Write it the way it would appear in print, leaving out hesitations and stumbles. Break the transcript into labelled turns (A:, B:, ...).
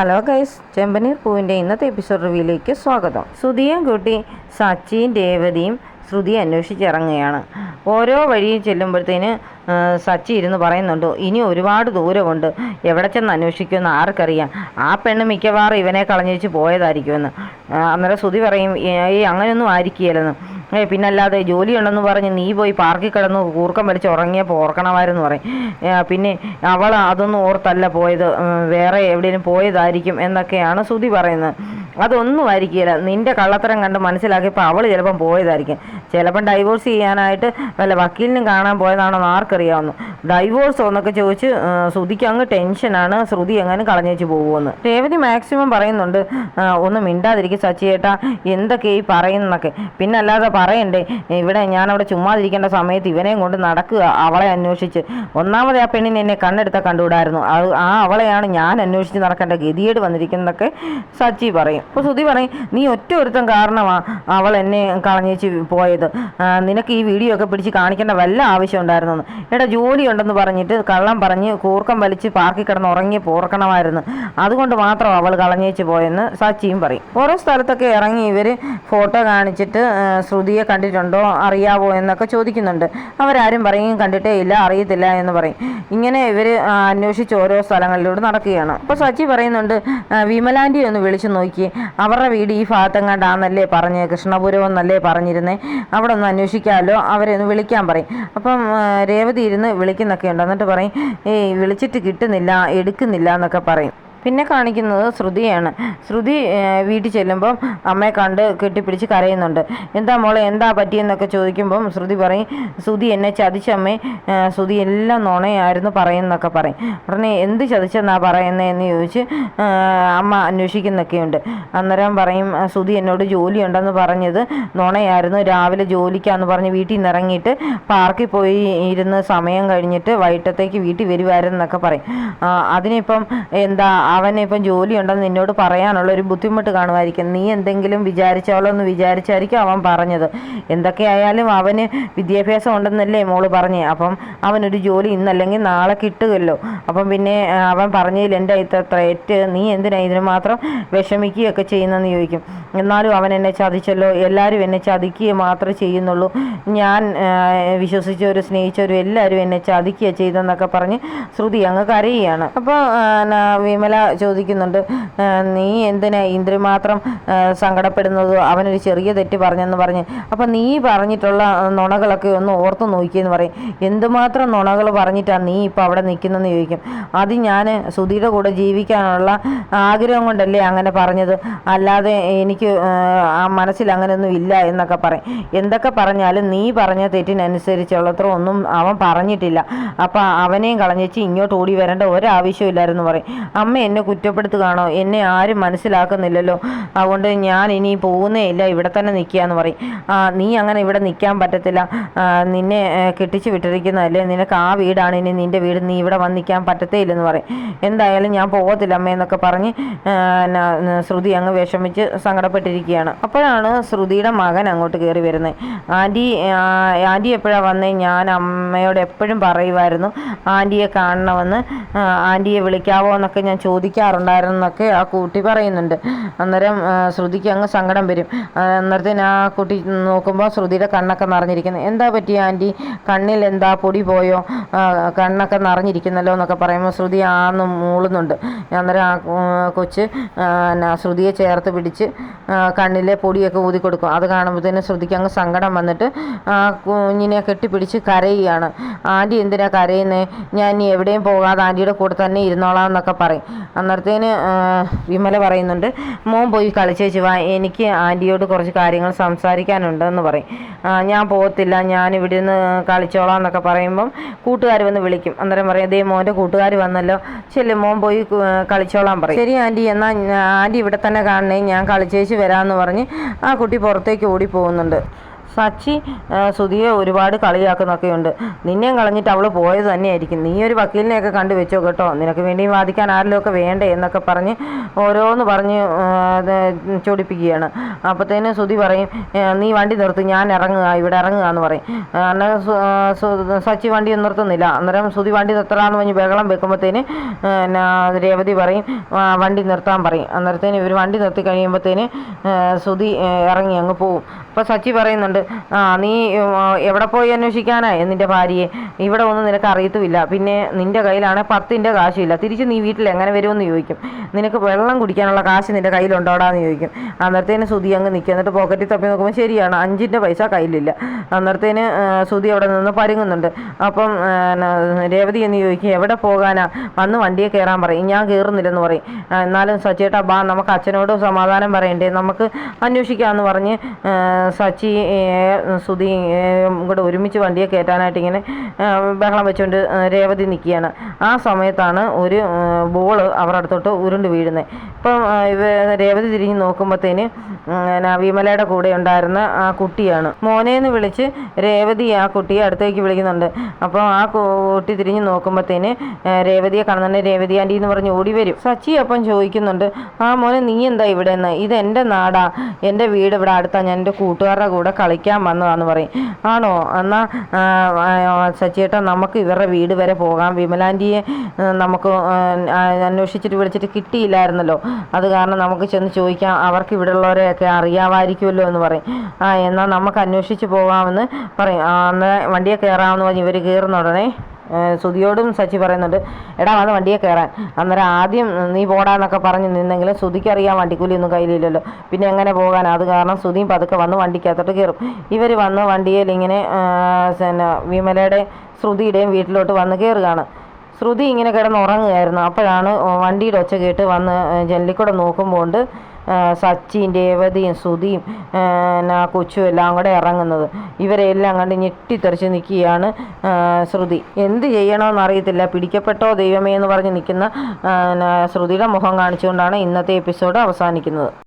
A: Hello guys, ചെമ്പനീർ പൂവിൻ്റെ ഇന്നത്തെ episode റിവ്യൂയിലേക്ക് സ്വാഗതം. ശ്രുതിയും കൂട്ടി സച്ചിയും രേവതിയും ശ്രുതിയെ അന്വേഷിച്ചിറങ്ങുകയാണ്. ഓരോ വഴിയും ചെല്ലുമ്പോഴത്തേന് സച്ചി ഇരുന്ന് പറയുന്നുണ്ട്, ഇനി ഒരുപാട് ദൂരമുണ്ട്, എവിടെ ചെന്ന് അന്വേഷിക്കുമെന്ന് ആർക്കറിയാം, ആ പെണ്ണ് മിക്കവാറും ഇവനെ കളഞ്ഞേച്ച് പോയതായിരിക്കുമെന്ന്. അന്നേരം ശ്രുതി പറയും, അങ്ങനെയൊന്നും ആയിരിക്കുകയില്ലെന്ന്. പിന്നല്ലാതെ ജോലിയുണ്ടെന്ന് പറഞ്ഞ് നീ പോയി പാർക്കിൽ കിടന്ന് കൂർക്കം വലിച്ച് ഉറങ്ങിയപ്പോൾ ഓർക്കണമായിരുന്നു പറയും. പിന്നെ അവൾ അതൊന്നും ഓർത്തല്ല പോയത്, വേറെ എവിടെയെങ്കിലും പോയതായിരിക്കും എന്നൊക്കെയാണ് ശ്രുതി പറയുന്നത്. അതൊന്നും ആയിരിക്കില്ല, നിന്റെ കള്ളത്തരം കണ്ട് മനസ്സിലാക്കിയപ്പോൾ അവൾ ചിലപ്പം പോയതായിരിക്കും. ചിലപ്പം ഡൈവോഴ്സ് ചെയ്യാനായിട്ട് വല്ല വക്കീലിനും കാണാൻ പോയതാണെന്ന് ആർക്കറിയാവുന്നു. ഡൈവോഴ്സോ എന്നൊക്കെ ചോദിച്ച് ശ്രുതിക്ക് അങ്ങ് ടെൻഷനാണ്, ശ്രുതി എങ്ങനെ കളഞ്ഞേച്ച് പോകുമെന്ന്. രേവതി മാക്സിമം പറയുന്നുണ്ട്, ഒന്ന് മിണ്ടാതിരിക്കും സച്ചിയേട്ടാ, എന്തൊക്കെ ഈ പറയുന്നതൊക്കെ. പിന്നെ അല്ലാതെ പറയണ്ടേ, ഇവിടെ ഞാനവിടെ ചുമ്മാതിരിക്കേണ്ട സമയത്ത് ഇവനെയും കൊണ്ട് നടക്കുക അവളെ അന്വേഷിച്ച്. ഒന്നാമത് ആ പെണ്ണിനെ എന്നെ കണ്ണെടുത്താൽ കണ്ടുകൂടായിരുന്നു, അവളെയാണ് ഞാൻ അന്വേഷിച്ച് നടക്കേണ്ട ഗതികേട് വന്നിരിക്കുന്നതൊക്കെ സച്ചി പറയും. അപ്പോൾ ശ്രുതി പറയും, നീ ഒറ്റ ഒരുത്തം കാരണമാണ് അവൾ എന്നെ കളഞ്ഞേച്ച് പോയത്, നിനക്ക് ഈ വീഡിയോ ഒക്കെ പിടിച്ച് കാണിക്കേണ്ട വല്ല ആവശ്യം ഉണ്ടായിരുന്നു. എടാ ജോലി ഉണ്ടെന്ന് പറഞ്ഞിട്ട് കള്ളം പറഞ്ഞ് കൂർക്കം വലിച്ച് പാർക്കിൽ കിടന്ന് ഉറങ്ങി പോർക്കണമായിരുന്നു, അതുകൊണ്ട് മാത്രം അവൾ കളഞ്ഞേച്ച് പോയെന്ന് സച്ചിയും പറയും. ഓരോ സ്ഥലത്തൊക്കെ ഇറങ്ങി ഇവർ ഫോട്ടോ കാണിച്ചിട്ട് ശ്രുതിയെ കണ്ടിട്ടുണ്ടോ അറിയാവോ എന്നൊക്കെ ചോദിക്കുന്നുണ്ട്. അവരാരും പറയും കണ്ടിട്ടേ ഇല്ല, അറിയത്തില്ല എന്ന് പറയും. ഇങ്ങനെ ഇവർ അന്വേഷിച്ച് ഓരോ സ്ഥലങ്ങളിലൂടെ നടക്കുകയാണ്. അപ്പോൾ സച്ചി പറയുന്നുണ്ട്, വിമലാൻ്റി ഒന്ന് വിളിച്ചു നോക്കി, അവരുടെ വീട് ഈ ഭാഗത്തെങ്ങാണ്ടാന്നല്ലേ പറഞ്ഞ്, കൃഷ്ണപുരം എന്നല്ലേ പറഞ്ഞിരുന്നേ, അവിടെ ഒന്ന് അന്വേഷിക്കാമല്ലോ, അവരെ ഒന്ന് വിളിക്കാൻ പറയും. അപ്പം രേവതി ഇരുന്ന് വിളിക്കുന്നൊക്കെ ഉണ്ട്. എന്നിട്ട് പറയും, വിളിച്ചിട്ട് കിട്ടുന്നില്ല, എടുക്കുന്നില്ല എന്നൊക്കെ പറയും. പിന്നെ കാണിക്കുന്നത് ശ്രുതിയാണ്. ശ്രുതി വീട്ടിൽ ചെല്ലുമ്പം അമ്മയെ കണ്ട് കെട്ടിപ്പിടിച്ച് കരയുന്നുണ്ട്. എന്താ മോളെ, എന്താ പറ്റിയെന്നൊക്കെ ചോദിക്കുമ്പം ശ്രുതി പറയും, ശ്രുതി എന്നെ ചതിച്ചമ്മേ, ശ്രുതി എല്ലാം നുണയായിരുന്നു പറയുന്നൊക്കെ പറയും. ഉടനെ എന്ത് ചതിച്ചെന്നാ പറയുന്നതെന്ന് ചോദിച്ച് അമ്മ അന്വേഷിക്കുന്നൊക്കെയുണ്ട്. അന്നേരം പറയും, ശ്രുതി എന്നോട് ജോലിയുണ്ടെന്ന് പറഞ്ഞത് നുണയായിരുന്നു, രാവിലെ ജോലിക്കാന്ന് പറഞ്ഞ് വീട്ടിൽ നിന്ന് ഇറങ്ങിയിട്ട് പാർക്കിൽ പോയി ഇരുന്ന് സമയം കഴിഞ്ഞിട്ട് വൈകിട്ടത്തേക്ക് വീട്ടിൽ വരുമായിരുന്നൊക്കെ പറയും. അതിനിപ്പം എന്താ, അവനിപ്പം ജോലിയുണ്ടെന്ന് നിന്നോട് പറയാനുള്ളൊരു ബുദ്ധിമുട്ട് കാണുമായിരിക്കും, നീ എന്തെങ്കിലും വിചാരിച്ചോളോ എന്ന് വിചാരിച്ചായിരിക്കും അവൻ പറഞ്ഞത്. എന്തൊക്കെയായാലും അവന് വിദ്യാഭ്യാസം ഉണ്ടെന്നല്ലേ മോള് പറഞ്ഞേ, അപ്പം അവനൊരു ജോലി ഇന്നല്ലെങ്കിൽ നാളെ കിട്ടുമല്ലോ. അപ്പം പിന്നെ അവൻ പറഞ്ഞതിൽ എൻ്റെ ഇത്ര ഏറ്റ്, നീ എന്തിനാ ഇതിന് മാത്രം വിഷമിക്കുകയൊക്കെ ചെയ്യുന്നതെന്ന് ചോദിക്കും. എന്നാലും അവൻ എന്നെ ചതിച്ചല്ലോ, എല്ലാവരും എന്നെ ചതിക്കുക മാത്രമേ ചെയ്യുന്നുള്ളൂ, ഞാൻ വിശ്വസിച്ചവരും സ്നേഹിച്ചവരും എല്ലാവരും എന്നെ ചതിക്കുക ചെയ്തെന്നൊക്കെ പറഞ്ഞ് ശ്രുതി അങ്ങ് കരയുകയാണ്. അപ്പോൾ വിമല ചോദിക്കുന്നുണ്ട്, നീ എന്തിനാ ഇന്ദ്രൻ മാത്രം സങ്കടപ്പെടുന്നത്, അവനൊരു ചെറിയ തെറ്റ് പറഞ്ഞെന്ന് പറഞ്ഞ്. അപ്പം നീ പറഞ്ഞിട്ടുള്ള നുണകളൊക്കെ ഒന്ന് ഓർത്ത് നോക്കിയെന്ന് പറയും. എന്തുമാത്രം നുണകൾ പറഞ്ഞിട്ടാണ് നീ ഇപ്പം അവിടെ നിൽക്കുന്നതെന്ന് ചോദിക്കും. അത് ഞാൻ ശ്രുതിയുടെ കൂടെ ജീവിക്കാനുള്ള ആഗ്രഹം കൊണ്ടല്ലേ അങ്ങനെ പറഞ്ഞത്, അല്ലാതെ എനിക്ക് ആ മനസ്സിൽ അങ്ങനെയൊന്നും ഇല്ല എന്നൊക്കെ പറയും. എന്തൊക്കെ പറഞ്ഞാലും നീ പറഞ്ഞ തെറ്റിനനുസരിച്ചുള്ളത്ര ഒന്നും അവൻ പറഞ്ഞിട്ടില്ല, അപ്പം അവനെയും കളഞ്ഞേച്ച് ഇങ്ങോട്ട് ഓടി വരേണ്ട ഒരാവശ്യമില്ലായിരുന്നു പറയും. അമ്മ എന്നെ കുറ്റപ്പെടുത്തുകയാണോ, എന്നെ ആരും മനസ്സിലാക്കുന്നില്ലല്ലോ, അതുകൊണ്ട് ഞാൻ ഇനി പോകുന്നേ ഇല്ല, ഇവിടെ തന്നെ നിൽക്കുക എന്ന് പറയും. നീ അങ്ങനെ ഇവിടെ നിൽക്കാൻ പറ്റത്തില്ല, നിന്നെ കെട്ടിച്ച് വിട്ടിരിക്കുന്നതല്ലേ, നിനക്ക് ആ വീടാണ് ഇനി നിൻ്റെ വീട്, നീ ഇവിടെ വന്ന് നിൽക്കാൻ പറ്റത്തേ ഇല്ലെന്ന് പറയും. എന്തായാലും ഞാൻ പോകത്തില്ല അമ്മ എന്നൊക്കെ പറഞ്ഞ് ശ്രുതി അങ്ങ് വിഷമിച്ച് സങ്കടപ്പെട്ടിരിക്കുകയാണ്. അപ്പോഴാണ് ശ്രുതിയുടെ മകൻ അങ്ങോട്ട് കയറി വരുന്നത്. ആൻറ്റി എപ്പോഴാണ് വന്നേ, ഞാൻ അമ്മയോട് എപ്പോഴും പറയുമായിരുന്നു ആൻറ്റിയെ കാണണമെന്ന്, ആൻറ്റിയെ വിളിക്കാവോ എന്നൊക്കെ ഞാൻ ചോദിക്കാറുണ്ടായിരുന്നൊക്കെ ആ കുട്ടി പറയുന്നുണ്ട്. അന്നേരം ശ്രുതിക്ക് അങ്ങ് സങ്കടം വരും. അന്നേരത്തിന് ആ കുട്ടി നോക്കുമ്പോൾ ശ്രുതിയുടെ കണ്ണൊക്കെ നിറഞ്ഞിരിക്കുന്നു. എന്താ പറ്റിയ ആൻറ്റി, കണ്ണിൽ എന്താ പൊടി പോയോ, കണ്ണൊക്കെ നിറഞ്ഞിരിക്കുന്നല്ലോ എന്നൊക്കെ പറയുമ്പോൾ ശ്രുതി ആന്ന് മൂളുന്നുണ്ട്. അന്നേരം ആ കൊച്ച് ശ്രുതിയെ ചേർത്ത് പിടിച്ച് കണ്ണിലെ പൊടിയൊക്കെ ഊതി കൊടുക്കും. അത് കാണുമ്പോഴത്തേനും ശ്രുതിക്ക് അങ്ങ് സങ്കടം വന്നിട്ട് കുഞ്ഞിനെ കെട്ടിപ്പിടിച്ച് കരയുകയാണ്. ആൻറ്റി എന്തിനാ കരയുന്നേ, ഞാൻ ഇനി എവിടെയും പോകാതെ ആൻറ്റിയുടെ കൂടെ തന്നെ ഇരുന്നോളാം എന്നൊക്കെ പറയും. അന്നേരത്തേന് വിമല പറയുന്നുണ്ട്, മോൻ പോയി കളിച്ചേച്ച് വാ, എനിക്ക് ആൻറ്റിയോട് കുറച്ച് കാര്യങ്ങൾ സംസാരിക്കാനുണ്ടെന്ന് പറയും. ഞാൻ പോകത്തില്ല, ഞാൻ ഇവിടെ നിന്ന് കളിച്ചോളാം എന്നൊക്കെ പറയുമ്പം കൂട്ടുകാർ വന്ന് വിളിക്കും. അന്നേരം പറയും, അതേ മോൻ്റെ കൂട്ടുകാർ വന്നല്ലോ, ചെല്ലും മോൻ പോയി കളിച്ചോളാൻ പറയും. ശരി ആൻറ്റി, എന്നാൽ ആൻറ്റി ഇവിടെ തന്നെ കാണണേ, ഞാൻ കളിച്ചേച്ച് വരാമെന്ന് പറഞ്ഞ് ആ കുട്ടി പുറത്തേക്ക് ഓടിപ്പോകുന്നുണ്ട്. സച്ചി സുധിയെ ഒരുപാട് കളിയാക്കുന്നൊക്കെയുണ്ട്. നിന്നെയും കളഞ്ഞിട്ട് അവൾ പോയത് തന്നെയായിരിക്കും. നീ ഒരു വക്കീലിനെയൊക്കെ കണ്ടു വെച്ചോ കേട്ടോ, നിനക്ക് വേണ്ടി വാദിക്കാൻ ആരിലൊക്കെ വേണ്ടേ എന്നൊക്കെ പറഞ്ഞ് ഓരോന്ന് പറഞ്ഞ് ചൊടിപ്പിക്കുകയാണ്. അപ്പോഴത്തേനും സുധി പറയും, നീ വണ്ടി നിർത്തി, ഞാൻ ഇറങ്ങുക, ഇവിടെ ഇറങ്ങുക എന്ന് പറയും. അന്നേരം സച്ചി വണ്ടി നിർത്തുന്നില്ല. അന്നേരം സുധി വണ്ടി നിർത്തലാന്ന് പറഞ്ഞ് ബഹളം വെക്കുമ്പോഴത്തേന് രേവതി പറയും വണ്ടി നിർത്താൻ പറയും. അന്നേരത്തേന് ഇവർ വണ്ടി നിർത്തി കഴിയുമ്പോഴത്തേന് സുധി ഇറങ്ങി അങ്ങ് പോവും. അപ്പോൾ സച്ചി പറയുന്നുണ്ട്, നീ എവിടെ പോയി അന്വേഷിക്കാനായി നിൻ്റെ ഭാര്യയെ? ഇവിടെ ഒന്നും നിനക്ക് അറിയത്തുമില്ല. പിന്നെ നിൻ്റെ കയ്യിലാണ് 10 കാശില്ല. തിരിച്ച് നീ വീട്ടിൽ എങ്ങനെ വരുമെന്ന് ചോദിക്കും. നിനക്ക് വെള്ളം കുടിക്കാനുള്ള കാശ് നിൻ്റെ കയ്യിലുണ്ടോടാന്ന് ചോദിക്കും. അന്നേരത്തേന് സുധി അങ്ങ് നിൽക്കും. എന്നിട്ട് പോക്കറ്റിൽ തപ്പി നോക്കുമ്പോൾ ശരിയാണ്, 5 പൈസ കയ്യിലില്ല. അന്നേരത്തേന് സുധി അവിടെ നിന്ന് പരുങ്ങുന്നുണ്ട്. അപ്പം രേവതി എന്ന് ചോദിക്കും, എവിടെ പോകാനാ? വന്ന് വണ്ടിയെ കയറാൻ പറയും. ഞാൻ കയറുന്നില്ലെന്ന് പറയും. എന്നാലും സച്ചിയേട്ടാ ബാ, നമുക്ക് അച്ഛനോട് സമാധാനം പറയണ്ടേ, നമുക്ക് അന്വേഷിക്കാമെന്ന് പറഞ്ഞ് സച്ചി സുധി കൂടെ ഒരുമിച്ച് വണ്ടിയെ കയറ്റാനായിട്ട് ഇങ്ങനെ ബഹളം വെച്ചുകൊണ്ട് രേവതി നിൽക്കുകയാണ്. ആ സമയത്താണ് ഒരു ബോൾ അവരുടെ അടുത്തോട്ട് ഉരുണ്ട് വീഴുന്നത്. ഇപ്പം രേവതി തിരിഞ്ഞ് നോക്കുമ്പോഴത്തേന് വിമലയുടെ കൂടെ ഉണ്ടായിരുന്ന ആ കുട്ടിയാണ്. മോനേന്ന് വിളിച്ച് രേവതി ആ കുട്ടിയെ അടുത്തേക്ക് വിളിക്കുന്നുണ്ട്. അപ്പോൾ ആ കുട്ടി തിരിഞ്ഞ് നോക്കുമ്പോഴത്തേന് രേവതിയെ കാണുന്നുണ്ട്. രേവതി ആൻറ്റി എന്ന് പറഞ്ഞ് ഓടി വരും. സച്ചി അപ്പം ചോദിക്കുന്നുണ്ട്, ആ മോനെ നീ എന്താ ഇവിടെ നിന്ന്? ഇത് എൻ്റെ നാടാ, എൻ്റെ വീട് ഇവിടെ അടുത്താ, ഞാൻ എൻ്റെ കൂട്ടുകാരുടെ കൂടെ കളിക്കാൻ വന്നതാന്ന് പറയും. ആണോ? എന്നാൽ സച്ചിയേട്ടാ നമുക്ക് ഇവരുടെ വീട് വരെ പോകാം. വിമലാൻറ്റിയെ നമുക്ക് അന്വേഷിച്ചിട്ട് വിളിച്ചിട്ട് കിട്ടിയില്ലായിരുന്നല്ലോ, അത് കാരണം നമുക്ക് ചെന്ന് ചോദിക്കാം, അവർക്ക് ഇവിടെ ഉള്ളവരെയൊക്കെ അറിയാമായിരിക്കുമല്ലോ എന്ന് പറയും. എന്നാൽ നമുക്ക് അന്വേഷിച്ച് പോകാമെന്ന് പറയും. അന്ന് വണ്ടിയെ കയറാമെന്ന് പറഞ്ഞ് ഇവർ കയറുന്ന ഉടനെ സുധിയോടും സച്ചി പറയുന്നുണ്ട്, എടാ വന്ന് വണ്ടിയെ കയറാൻ. അന്നേരം ആദ്യം നീ പോടാന്നൊക്കെ പറഞ്ഞ് നിന്നെങ്കിലും സുധിക്കറിയാൻ വണ്ടിക്കൂലിയൊന്നും കയ്യിലില്ലല്ലോ, പിന്നെ എങ്ങനെ പോകാൻ? അത് കാരണം സുധിയും പതുക്കെ വന്ന് വണ്ടിക്കകത്തോട്ട് കയറും. ഇവർ വന്ന് വണ്ടിയിൽ ഇങ്ങനെ വിമലയുടെ ശ്രുതിയുടെയും വീട്ടിലോട്ട് വന്ന് കയറുകയാണ്. ശ്രുതി ഇങ്ങനെ കിടന്ന് ഉറങ്ങുകയായിരുന്നു. അപ്പോഴാണ് വണ്ടിയുടെ ഒച്ച കേട്ട് വന്ന് ജനലിക്കൂടെ നോക്കുമ്പോൾ സച്ചിയും രേവതിയും ശ്രുതിയും കൊച്ചും എല്ലാം കൂടെ ഇറങ്ങുന്നത്. ഇവരെല്ലാം കണ്ട് ഞെട്ടിത്തെറിച്ച് നിൽക്കുകയാണ് ശ്രുതി. എന്ത് ചെയ്യണമെന്ന് അറിയത്തില്ല. പിടിക്കപ്പെട്ടോ ദൈവമേ എന്ന് പറഞ്ഞ് നിൽക്കുന്ന ശ്രുതിയുടെ മുഖം കാണിച്ചുകൊണ്ടാണ് ഇന്നത്തെ എപ്പിസോഡ് അവസാനിക്കുന്നത്.